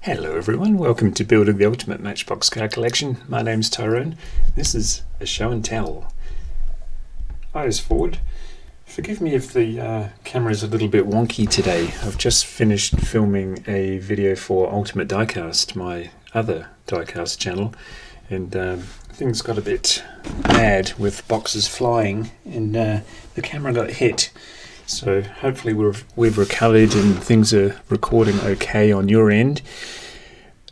Hello everyone, welcome to Building the Ultimate Matchbox Car Collection. My name's Tyrone. This is a show and tell. Eyes forward. Forgive me if the camera is a little bit wonky today. I've just finished filming a video for Ultimate Diecast, my other diecast channel, and things got a bit mad with boxes flying and the camera got hit. So hopefully we've recovered and things are recording okay on your end.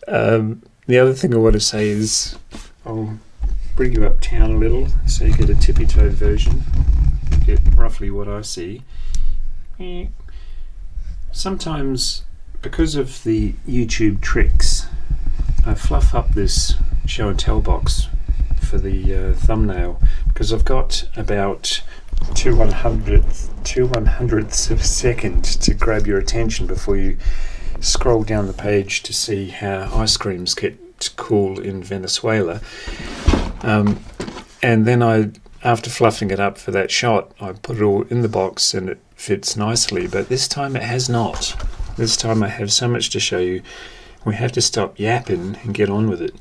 The other thing I want to say is I'll bring you uptown a little so you get a tippy-toe version. You get roughly what I see. Sometimes, because of the YouTube tricks, I fluff up this show and tell box for the thumbnail because I've got about 2/100ths of a second to grab your attention before you scroll down the page to see how ice creams get cool in Venezuela. And then after fluffing it up for that shot, I put it all in the box and it fits nicely, but this time it has not. This time I have so much to show you, we have to stop yapping and get on with it.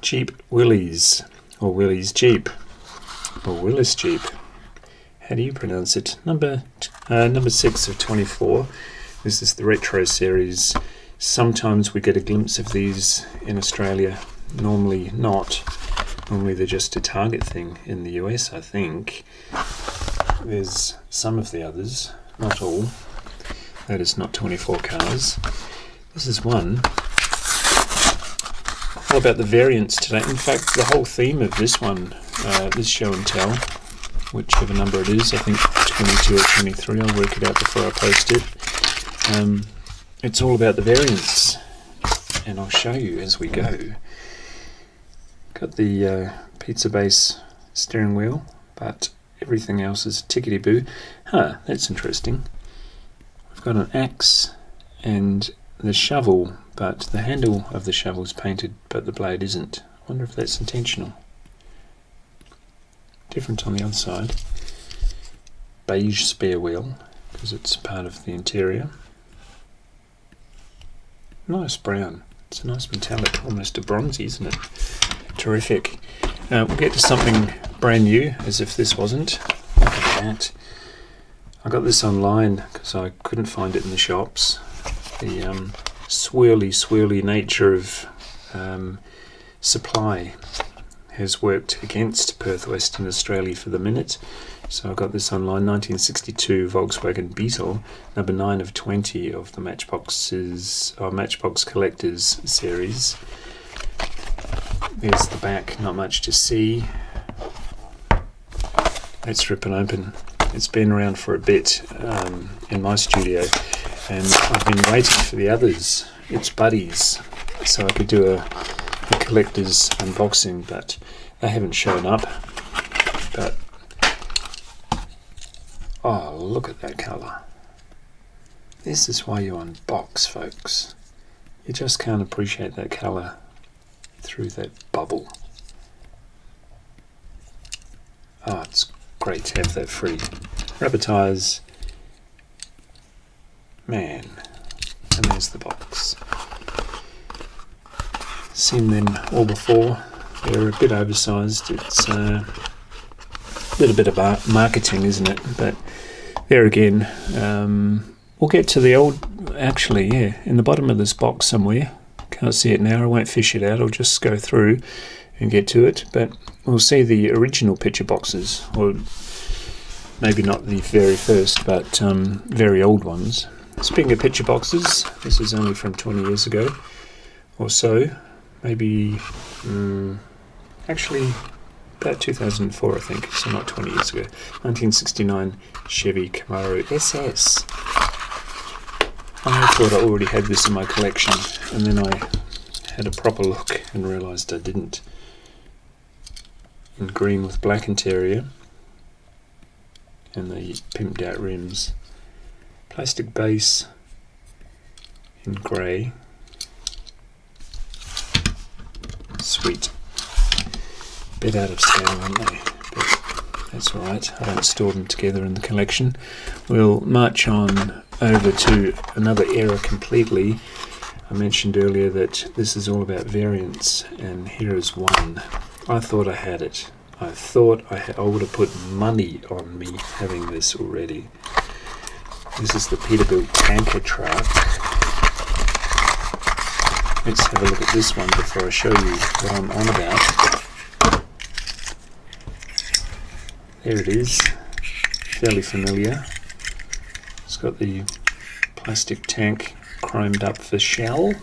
Jeep Willys, or Willys Jeep, or Willis Jeep. How do you pronounce it? Number 6 of 24. This is the retro series. Sometimes we get a glimpse of these in Australia. Normally not. Normally they're just a Target thing in the US, I think. There's some of the others, not all. That is not 24 cars. This is one. All about the variants today. In fact, the whole theme of this one, this show and tell, whichever number it is, I think 22 or 23, I'll work it out before I post it. It's all about the variants, and I'll show you as we go. Got the pizza base steering wheel, but everything else is tickety-boo. That's interesting. We've got an axe and the shovel, but the handle of the shovel is painted, but the blade isn't. I wonder if that's intentional. Different on the other side. Beige spare wheel, because it's part of the interior. Nice brown. It's a nice metallic, almost a bronzy, isn't it? Terrific. We'll get to something brand new, as if this wasn't. Look at that. I got this online because I couldn't find it in the shops. The swirly nature of supply has worked against Perth, Western Australia for the minute. So I got this online, 1962 Volkswagen Beetle, number 9 of 20 of the Matchbox Collectors series. There's the back, not much to see. Let's rip it open. It's been around for a bit in my studio, and I've been waiting for the others, its buddies, so I could do a collector's unboxing, but they haven't shown up. But oh, look at that colour. This is why you unbox, folks. You just can't appreciate that colour through that bubble. Oh, it's great to have that free. Rubber tyres. Man. And there's the box. Seen them all before. They're a bit oversized. It's a little bit of marketing, isn't it? But there again, we'll get to the old, actually, yeah, in the bottom of this box somewhere. Can't see it now, I won't fish it out, I'll just go through and get to it. But we'll see the original picture boxes, or maybe not the very first, but very old ones. Speaking of picture boxes, this is only from 20 years ago or so. Maybe, actually, about 2004, I think, so not 20 years ago. 1969 Chevy Camaro SS. I thought I already had this in my collection, and then I had a proper look and realised I didn't. In green with black interior, and the pimped out rims. Plastic base in grey. Sweet. Bit out of scale, aren't they? But that's alright, I don't store them together in the collection. We'll march on over to another era completely. I mentioned earlier that this is all about variants, and here is one. I thought I had it. I thought I would have put money on me having this already. This is the Peterbilt tanker truck. Let's have a look at this one before I show you what I'm on about. There it is. Fairly familiar. It's got the plastic tank chromed up for shell.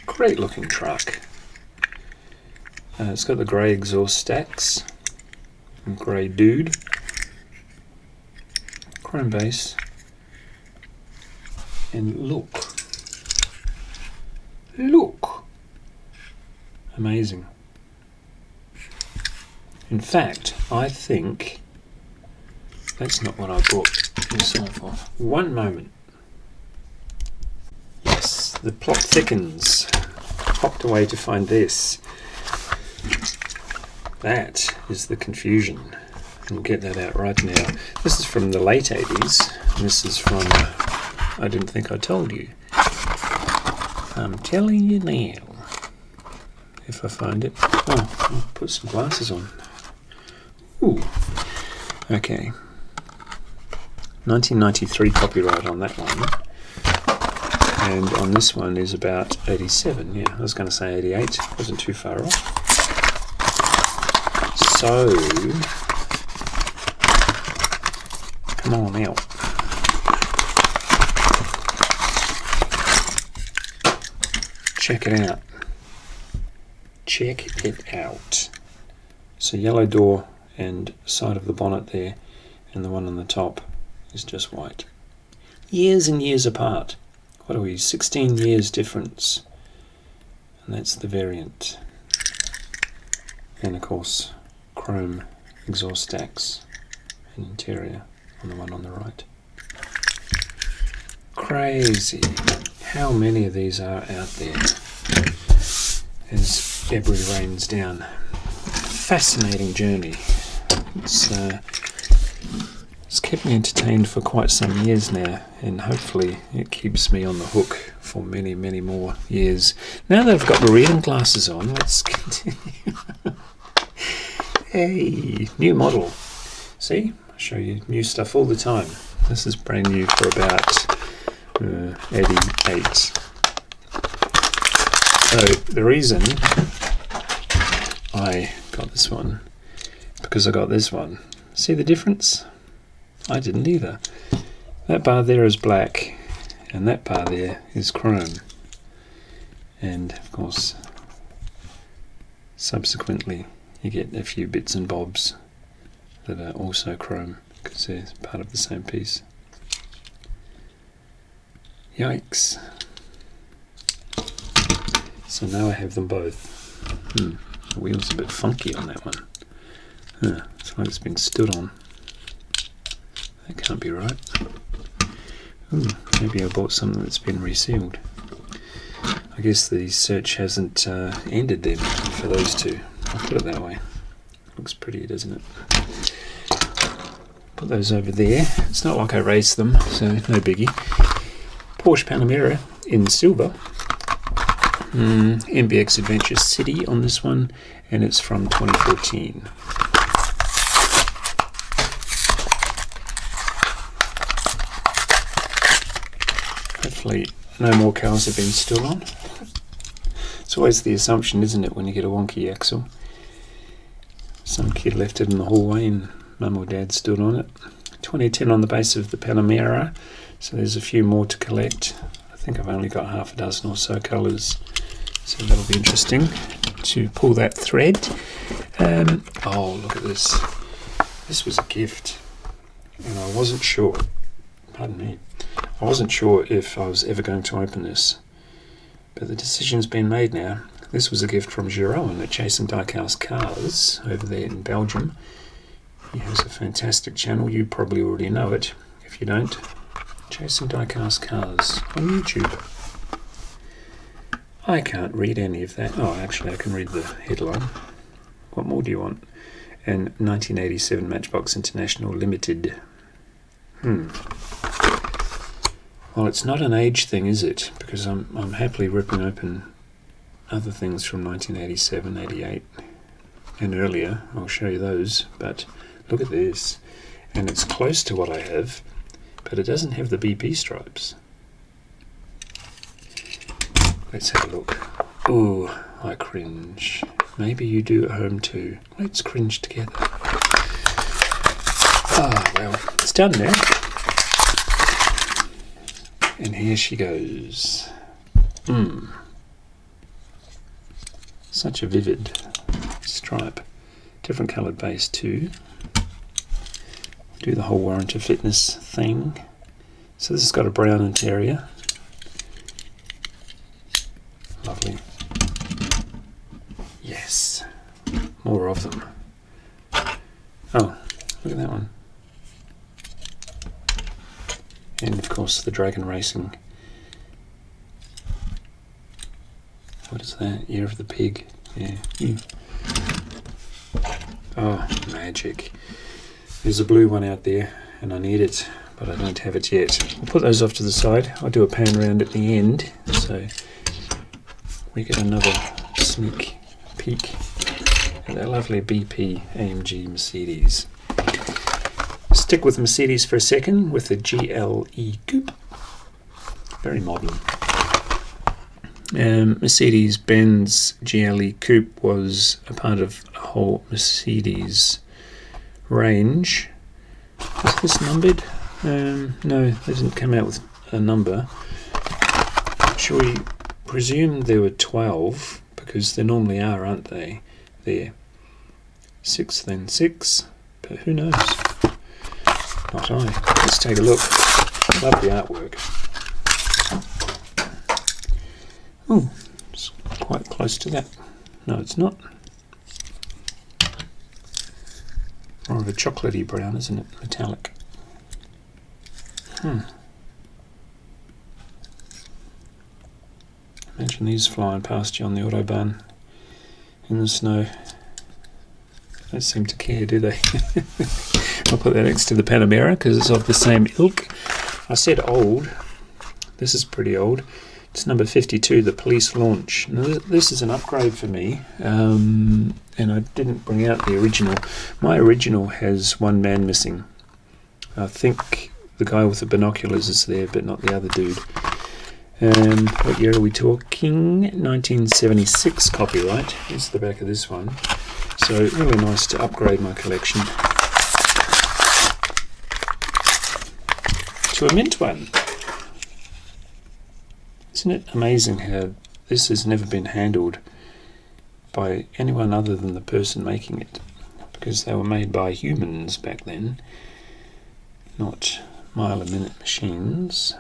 Great looking truck. It's got the grey exhaust stacks and grey dude. Chrome base. And look. Look! Amazing. In fact, I think that's not what I bought myself off. One moment. Yes, the plot thickens. Hopped away to find this. That is the confusion. We'll get that out right now. This is from the late 80s. This is from I Didn't Think I Told You. I'm telling you now. If I find it. Oh, I'll put some glasses on. Ooh. Okay. 1993 copyright on that one. And on this one is about 87. Yeah, I was going to say 88. Wasn't too far off. So, come on out. Check it out. Check it out. So yellow door and side of the bonnet there, and the one on the top is just white. Years and years apart. What are we, 16 years difference. And that's the variant. And of course, chrome exhaust stacks and interior on the one on the right. Crazy. How many of these are out there as debris rains down? Fascinating journey. It's kept me entertained for quite some years now, and hopefully it keeps me on the hook for many, many more years. Now that I've got my reading glasses on, let's continue. Hey, new model. See, I show you new stuff all the time. This is brand new for about 88. So the reason I got this one, because I got this one. See the difference? I didn't either. That bar there is black, and that bar there is chrome. And of course, subsequently, you get a few bits and bobs that are also chrome, because they're part of the same piece. Yikes. So now I have them both. The wheel's a bit funky on that one. It's like it's been stood on. That can't be right. Maybe I bought something that's been resealed. I guess the search hasn't ended then for those two. I'll put it that way. Looks pretty, doesn't it? Put those over there. It's not like I raced them, so no biggie. Porsche Panamera in silver. MBX Adventure City on this one, and it's from 2014. Hopefully no more cars have been stood on. It's always the assumption, isn't it, when you get a wonky axle? Some kid left it in the hallway and mum or dad stood on it. 2010 on the base of the Panamera, so there's a few more to collect. I think I've only got half a dozen or so colours, so that'll be interesting to pull that thread. Oh, look at this. This was a gift, and I wasn't sure, pardon me, I wasn't sure if I was ever going to open this, but the decision's been made now. This was a gift from Jeroen at Chasing Diecast Cars over there in Belgium. He has a fantastic channel. You probably already know it. If you don't, Chasing Diecast Cars on YouTube. I can't read any of that. Oh, actually I can read the headline. What more do you want? And 1987 Matchbox International Limited. Well, it's not an age thing, is it? Because I'm happily ripping open other things from 1987, 88 and earlier. I'll show you those, but look at this. And it's close to what I have, but it doesn't have the BP stripes. Let's have a look. Ooh, I cringe. Maybe you do at home too. Let's cringe together. Ah, well, it's done now. And here she goes. Such a vivid stripe. Different coloured base too. Do the whole warrant of fitness thing. So this has got a brown interior. Lovely. Yes. More of them. Oh, look at that one. And of course the Dragon Racing. What is that? Year of the Pig. Yeah. Oh, magic. There's a blue one out there and I need it, but I don't have it yet. I'll put those off to the side. I'll do a pan round at the end so we get another sneak peek at that lovely BP AMG Mercedes. Stick with Mercedes for a second with the GLE Coupe. Very modern. Mercedes-Benz GLE Coupe was a part of a whole Mercedes range. Is this numbered? No, they didn't come out with a number. Shall we presume there were 12, because there normally are, aren't they? There. 6, then 6, but who knows? Not I. Let's take a look. Love the artwork. Oh, it's quite close to that. No, it's not. More of a chocolatey brown, isn't it? Metallic. Imagine these flying past you on the autobahn in the snow. Don't seem to care, do they? I'll put that next to the Panamera because it's of the same ilk. I said old. This is pretty old. It's number 52, the Police Launch. Now, this is an upgrade for me, and I didn't bring out the original. My original has one man missing. I think the guy with the binoculars is there, but not the other dude. What year are we talking? 1976 copyright. Here's the back of this one. So really nice to upgrade my collection to a mint one. Isn't it amazing how this has never been handled by anyone other than the person making it? Because they were made by humans back then, not mile-a-minute machines.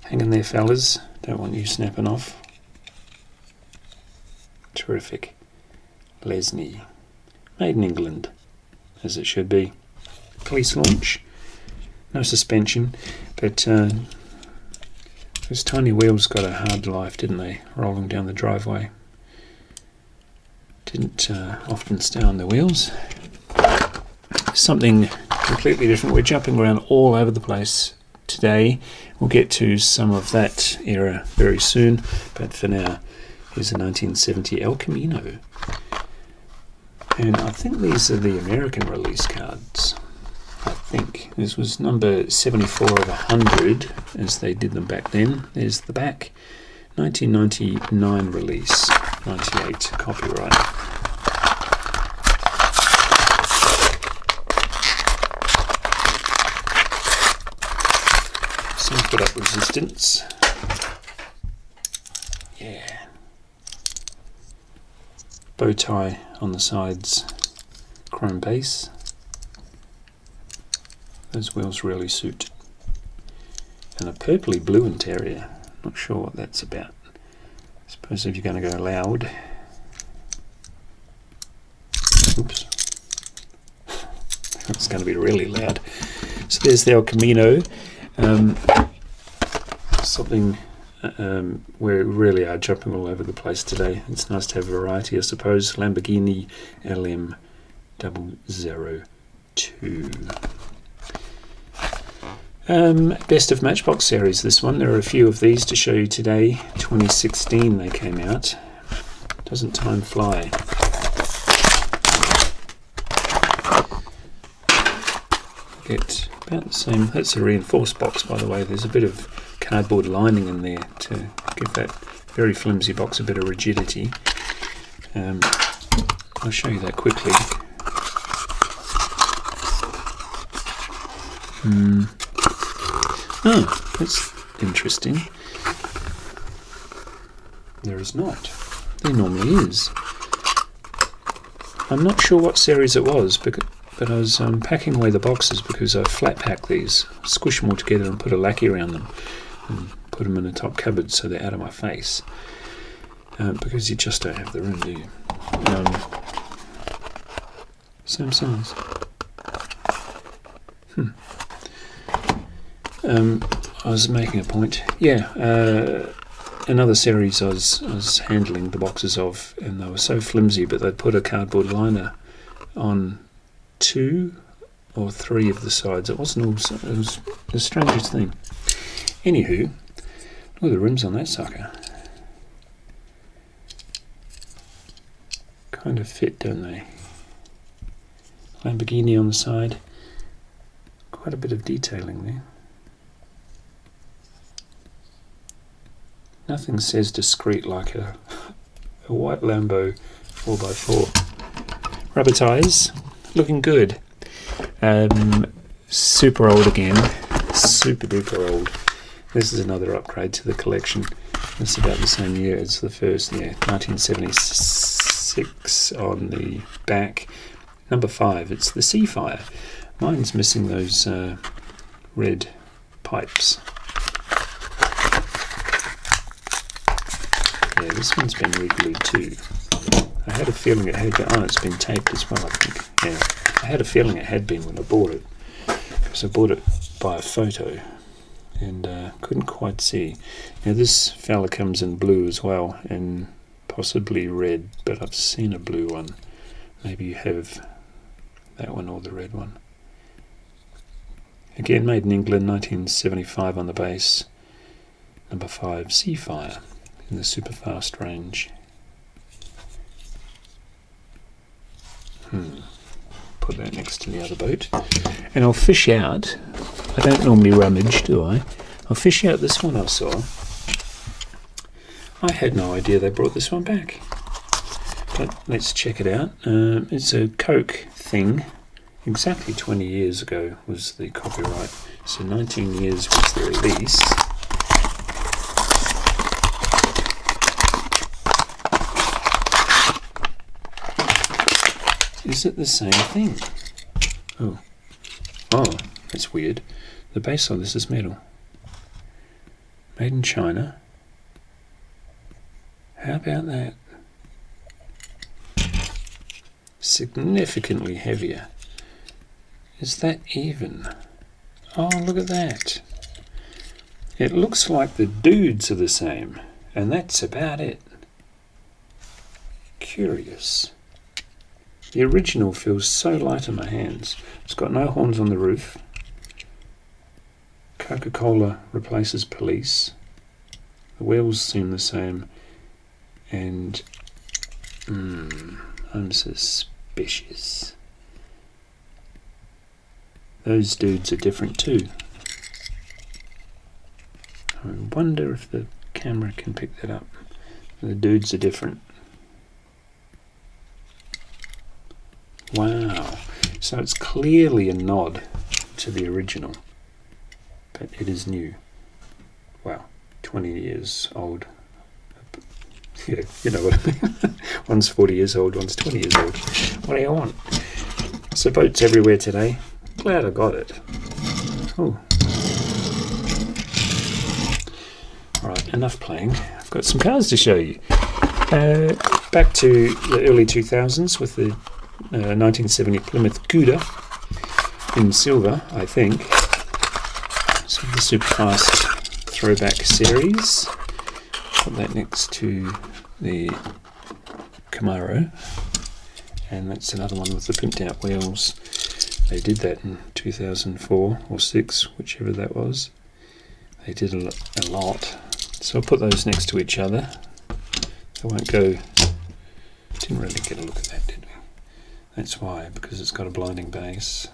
Hang in there, fellas. Don't want you snapping off. Terrific. Lesney. Made in England, as it should be. Police Launch. No suspension, but those tiny wheels got a hard life, didn't they? Rolling down the driveway. Didn't often stay on the wheels. Something completely different. We're jumping around all over the place today. We'll get to some of that era very soon, but for now, here's a 1970 El Camino. And I think these are the American release cards. I think this was number 74 of 100 as they did them back then. There's the back. 1999 release, 98 copyright. Some put up resistance. Yeah. Bow tie on the sides, chrome base. Those wheels really suit. And a purpley blue interior. Not sure what that's about. I suppose if you're going to go loud. Oops. It's going to be really loud. So there's the El Camino. Something we really are jumping all over the place today. It's nice to have variety, I suppose. Lamborghini LM002. Best of Matchbox series, this one. There are a few of these to show you today. 2016 they came out. Doesn't time fly? Get about the same. That's a reinforced box, by the way. There's a bit of cardboard lining in there to give that very flimsy box a bit of rigidity. I'll show you that quickly. Oh, that's interesting. There is not. There normally is. I'm not sure what series it was, but I was packing away the boxes because I flat pack these, squish them all together and put a lacquer around them and put them in the top cupboard so they're out of my face. Because you just don't have the room, do you? Same size. I was making a point. Yeah, another series I was handling the boxes of, and they were so flimsy, but they'd put a cardboard liner on 2 or 3 of the sides. It wasn't all. It was the strangest thing. Anywho, look at the rims on that sucker. Kind of fit, don't they? Lamborghini on the side. Quite a bit of detailing there. Nothing says discreet like a white Lambo 4x4. Rubber tyres, looking good. Super old again, super duper old. This is another upgrade to the collection. It's about the same year as the first, 1976 on the back. Number 5, it's the Seafire. Mine's missing those red pipes. Yeah, this one's been re-glued too. I had a feeling it had been. Oh, it's been taped as well, I think. Yeah, I had a feeling it had been when I bought it, because I bought it by a photo and couldn't quite see. Now this fella comes in blue as well, and possibly red, but I've seen a blue one. Maybe you have that one or the red one. Again, made in England, 1975 on the base. Number 5, Seafire, in the super fast range. Put that next to the other boat. And I'll fish out, I don't normally rummage, do I? I'll fish out this one I saw. I had no idea they brought this one back. But let's check it out. It's a Coke thing. Exactly 20 years ago was the copyright. So 19 years was the release. Is it the same thing? Oh, that's weird. The base on this is metal. Made in China. How about that? Significantly heavier. Is that even? Oh, look at that. It looks like the dudes are the same, and that's about it. Curious. The original feels so light in my hands. It's got no horns on the roof. Coca-Cola replaces police. The wheels seem the same. And I'm suspicious. Those dudes are different too. I wonder if the camera can pick that up. The dudes are different. Wow. So it's clearly a nod to the original, but it is new. Wow. 20 years old. Yeah, you know what I mean. One's 40 years old, one's 20 years old. What do you want? So boats everywhere today. Glad I got it. Oh. Alright, enough playing. I've got some cars to show you. Back to the early 2000s with the 1970 Plymouth Gouda in silver, I think. So the super fast throwback series. Put that next to the Camaro, and that's another one with the pimped out wheels. They did that in 2004 or 6, whichever that was. They did a lot. So I'll put those next to each other. They won't go... Didn't really get a look at that, did we? That's why, because it's got a blinding base.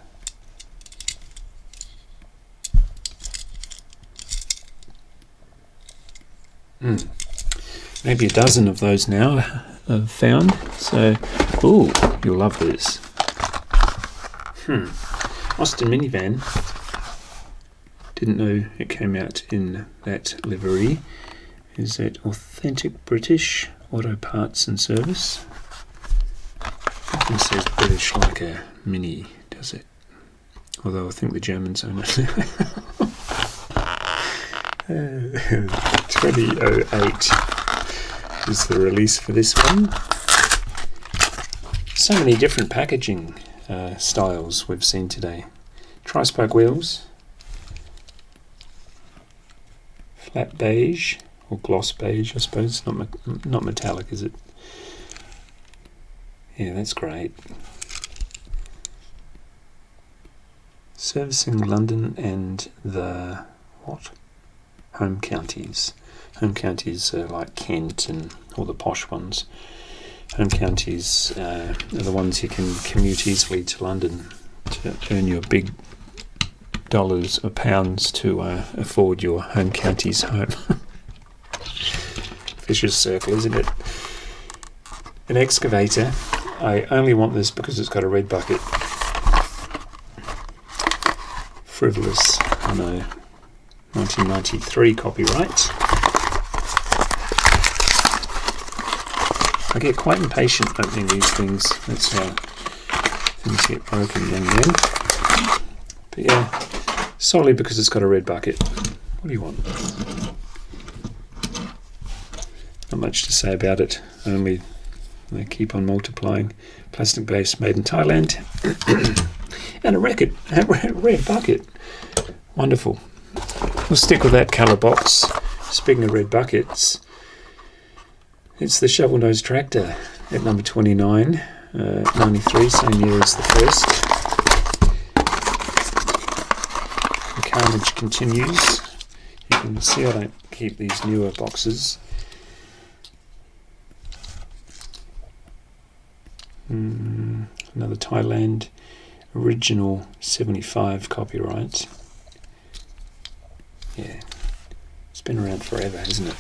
Maybe a dozen of those now I've found. So, ooh, you'll love this. Austin minivan. Didn't know it came out in that livery. Is that authentic British auto parts and service? It says British like a mini, does it? Although I think the Germans own it. 2008 is the release for this one. So many different packaging styles we've seen today. Tri-spoke wheels. Flat beige, or gloss beige, I suppose. Not metallic, is it? Yeah, that's great. Servicing London and the what? Home counties. Home counties are like Kent and all the posh ones. Home counties are the ones you can commute easily to London to earn your big dollars or pounds to afford your home county's home. Vicious circle, isn't it? An excavator. I only want this because it's got a red bucket. Frivolous, I know. 1993 copyright. I get quite impatient opening these things. That's how things get broken then. But yeah, solely because it's got a red bucket. What do you want? Not much to say about it, only they keep on multiplying. Plastic base, made in Thailand. And a red bucket. Wonderful. We'll stick with that colour box. Speaking of red buckets, it's the shovel nose tractor at number 29, 93, same year as the first. The carnage continues. You can see I don't keep these newer boxes. Another Thailand original 75 copyright. Yeah, it's been around forever, hasn't it?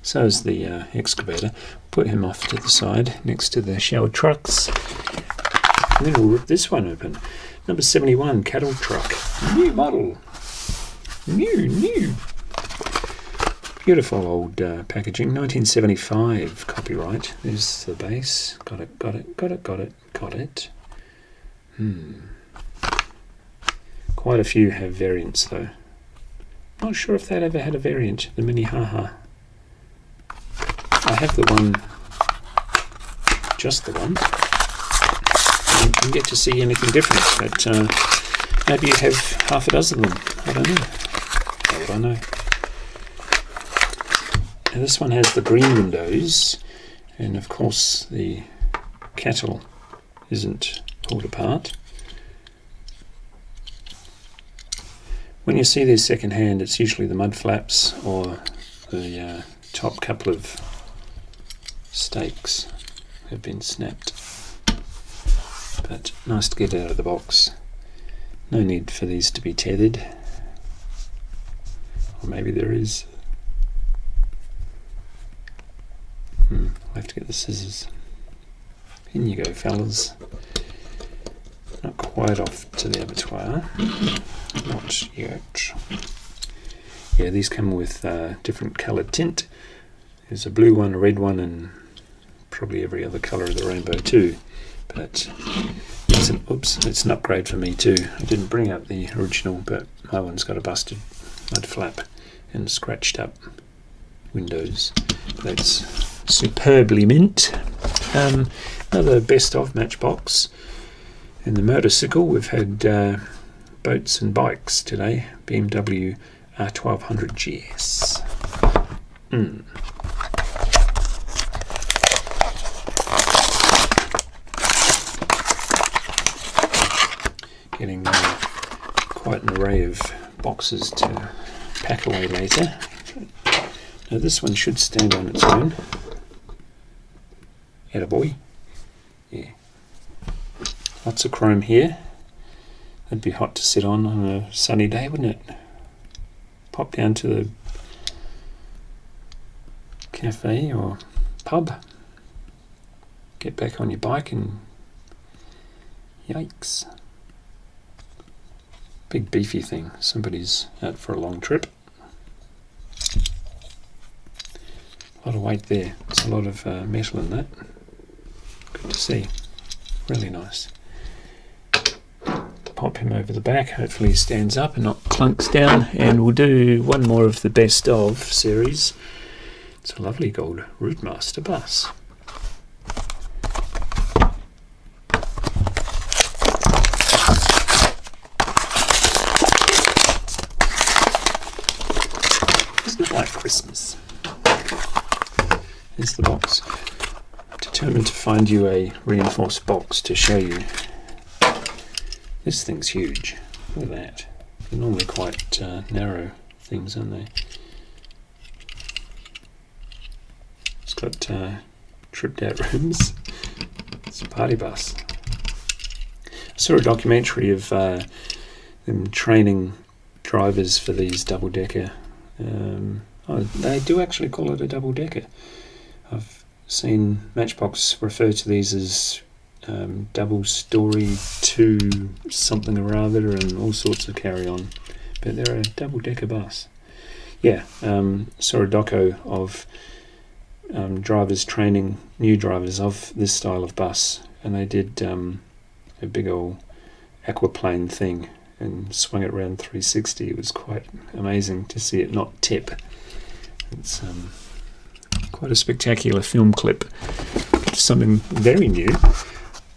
So is the excavator. Put him off to the side next to the shower trucks. And then we'll rip this one open. Number 71, cattle truck. New model. New. Beautiful old packaging. 1975 copyright. There's the base. Got it. Quite a few have variants though. Not sure if that ever had a variant. The Mini Haha. I have the one, just the one. I didn't get to see anything different, but maybe you have half a dozen of them. I don't know. How would I know? Now this one has the green windows, and of course the cattle isn't pulled apart. When you see these second hand, it's usually the mud flaps or the top couple of stakes have been snapped. But nice to get out of the box. No need for these to be tethered. Or maybe there is. I'll have to get the scissors. In you go, fellas. Not quite off to the abattoir. Not yet. Yeah, these come with different coloured tint. There's a blue one, a red one, and probably every other colour of the rainbow too. But it's an upgrade for me too. I didn't bring up the original, but my one's got a busted mud flap and scratched up windows. That's superbly mint. Another best of Matchbox. And the motorcycle, we've had boats and bikes today. BMW R1200 GS. Getting quite an array of boxes to pack away later. Now this one should stand on its own. Attaboy. Yeah. Lots of chrome here. That'd be hot to sit on a sunny day, wouldn't it? Pop down to the cafe or pub, get back on your bike and yikes. Big beefy thing. Somebody's out for a long trip. A lot of weight there. There's a lot of metal in that. Good to see. Really nice. Pop him over the back. Hopefully he stands up and not clunks down. And we'll do one more of the best of series. It's a lovely gold Routemaster bus. Isn't it like Christmas? Here's the box. Determined to find you a reinforced box to show you. This thing's huge. Look at that. They're normally quite narrow things, aren't they? It's got tripped out rooms. It's a party bus. I saw a documentary of them training drivers for these double-decker. They do actually call it a double-decker. I've seen Matchbox refer to these as double-story 2 something or other and all sorts of carry-on. But they're a double-decker bus. Yeah, saw a doco of drivers training new drivers of this style of bus, and they did a big old aquaplane thing and swung it around 360. It was quite amazing to see it not tip. It's quite a spectacular film clip. Something very new.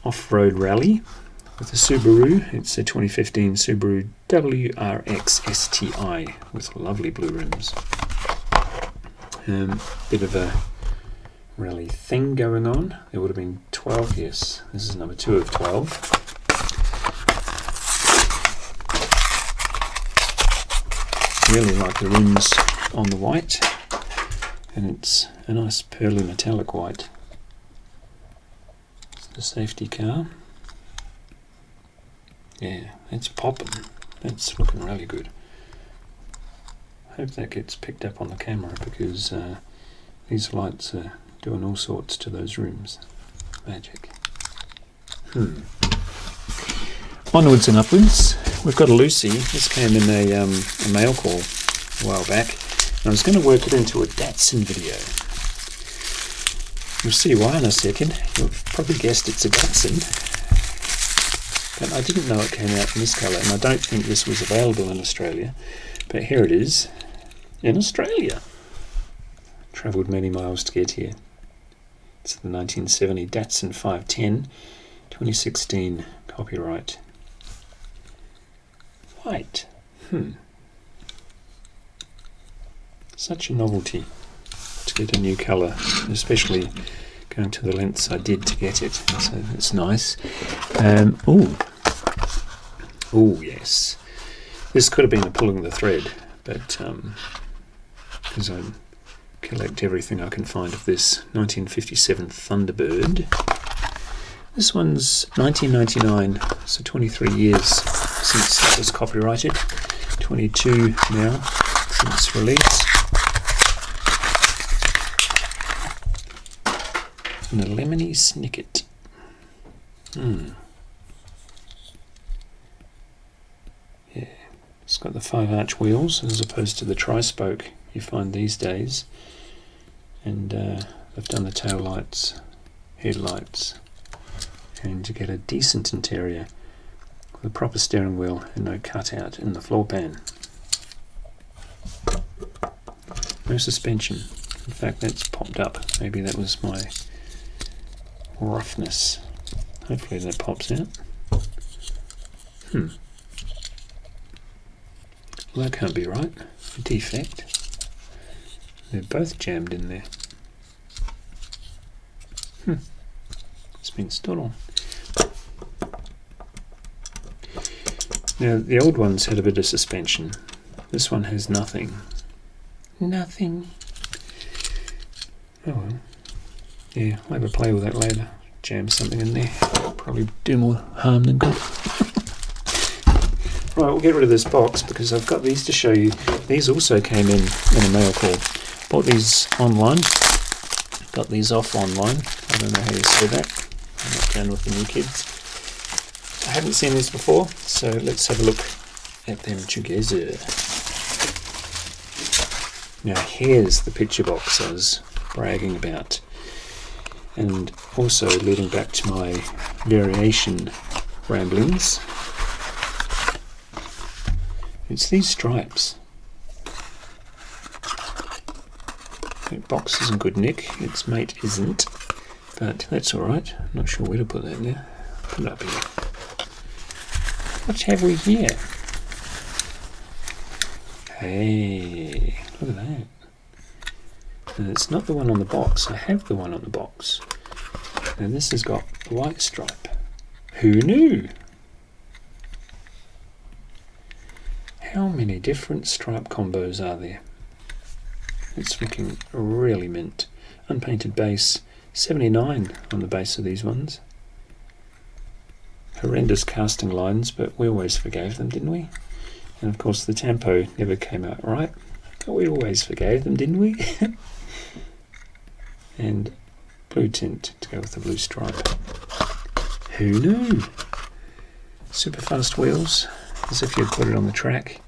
Off-road rally with a Subaru. It's a 2015 Subaru WRX STI with lovely blue rims. Bit of a rally thing going on. There would have been 12, yes. This is number 2 of 12. Really like the rims on the white, and it's a nice pearly metallic white. It's the safety car. Yeah, it's popping. That's looking really good. Hope that gets picked up on the camera because these lights are doing all sorts to those rims. Magic. Onwards and upwards. We've got a Lucy. This came in a mail call a while back. And I was going to work it into a Datsun video. You'll see why in a second. You've probably guessed it's a Datsun. But I didn't know it came out in this colour, and I don't think this was available in Australia. But here it is, in Australia. Travelled many miles to get here. It's the 1970 Datsun 510, 2016 copyright. White. Such a novelty to get a new colour, especially going to the lengths I did to get it. So it's nice. Oh yes. This could have been a pulling the thread, but because I collect everything I can find of this 1957 Thunderbird. This one's 1999, so 23 years since that was copyrighted. 22 now since release. And a lemony snicket. Yeah, it's got the 5-arch wheels as opposed to the tri-spoke you find these days. And they've done the tail lights, headlights, and to get a decent interior with a proper steering wheel and no cutout in the floor pan. No suspension. In fact, that's popped up. Maybe that was my roughness. Hopefully that pops out. Well, that can't be right. A defect. They're both jammed in there. It's been stood on. Now, the old ones had a bit of suspension. This one has nothing. Nothing. Oh well. Yeah, I'll have a play with that later. Jam something in there. Probably do more harm than good. Right, we'll get rid of this box because I've got these to show you. These also came in a mail call. Bought these online. Got these off online. I don't know how you say that. I'm not down with the new kids. I haven't seen these before, so let's have a look at them together. Now here's the picture box I was bragging about. And also leading back to my variation ramblings. It's these stripes. The box is in good nick, its mate isn't, but that's alright. I'm not sure where to put that now. Put it up here. What have we here? Hey, look at that. And it's not the one on the box. I have the one on the box. And this has got a white stripe. Who knew? How many different stripe combos are there? It's looking really mint. Unpainted base, 79 on the base of these ones. Horrendous casting lines, but we always forgave them, didn't we? And of course the tempo never came out right, but we always forgave them, didn't we? And blue tint to go with the blue stripe. Who knew? Super fast wheels, as if you'd put it on the track.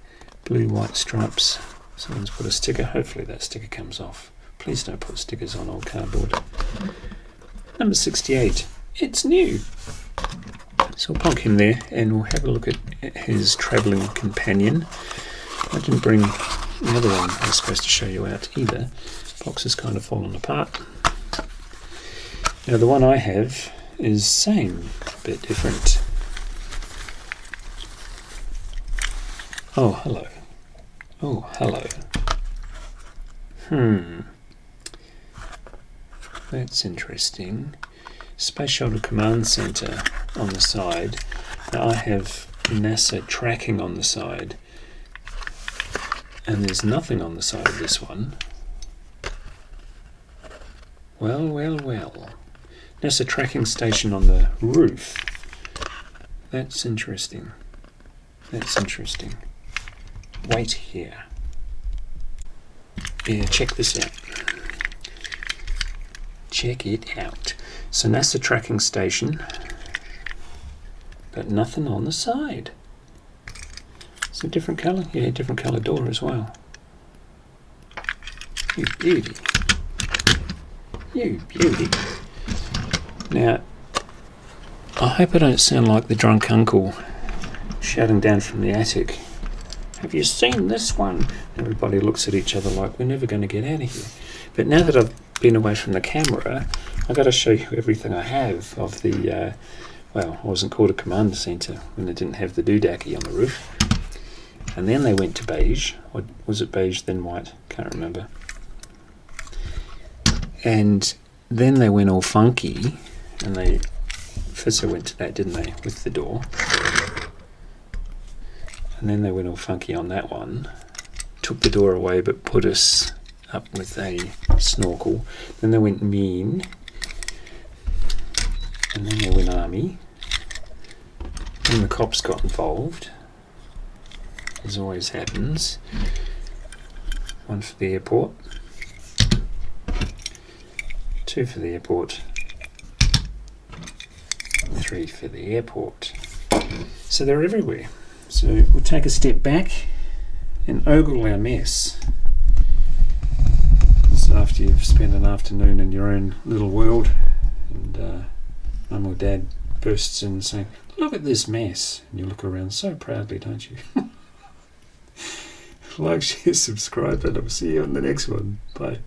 Blue, white stripes. Someone's put a sticker. Hopefully that sticker comes off. Please don't put stickers on old cardboard. Number 68. It's new. So we'll plonk him there and we'll have a look at his travelling companion. I didn't bring the other one I was supposed to show you out either. Box has kind of fallen apart. Now the one I have is same, a bit different. Oh, hello. Oh, hello. That's interesting. Space Shuttle Command Center on the side. Now I have NASA tracking on the side. And there's nothing on the side of this one. Well, well, well. NASA tracking station on the roof. That's interesting. That's interesting. Wait here. Yeah, check this out. Check it out. So NASA tracking station, but nothing on the side. It's a different colour? Yeah, different colour door as well. You beauty. You beauty. Now, I hope I don't sound like the drunk uncle shouting down from the attic. Have you seen this one? Everybody looks at each other like we're never going to get out of here. But now that I've been away from the camera, I've got to show you everything I have of the, well, it wasn't called a command centre when it didn't have the doodacky on the roof. And then they went to beige. Or was it beige then white? Can't remember. And then they went all funky, and they first they went to that, didn't they, with the door. And then they went all funky on that one, took the door away but put us up with a snorkel. Then they went mean, and then they went army. Then the cops got involved, as always happens. One for the airport, 2 for the airport, 3 for the airport. So they're everywhere. So we'll take a step back and ogle our mess. So after you've spent an afternoon in your own little world, and mum or dad bursts in saying, "Look at this mess," and you look around so proudly, don't you? Like, share, subscribe, and I'll see you on the next one. Bye.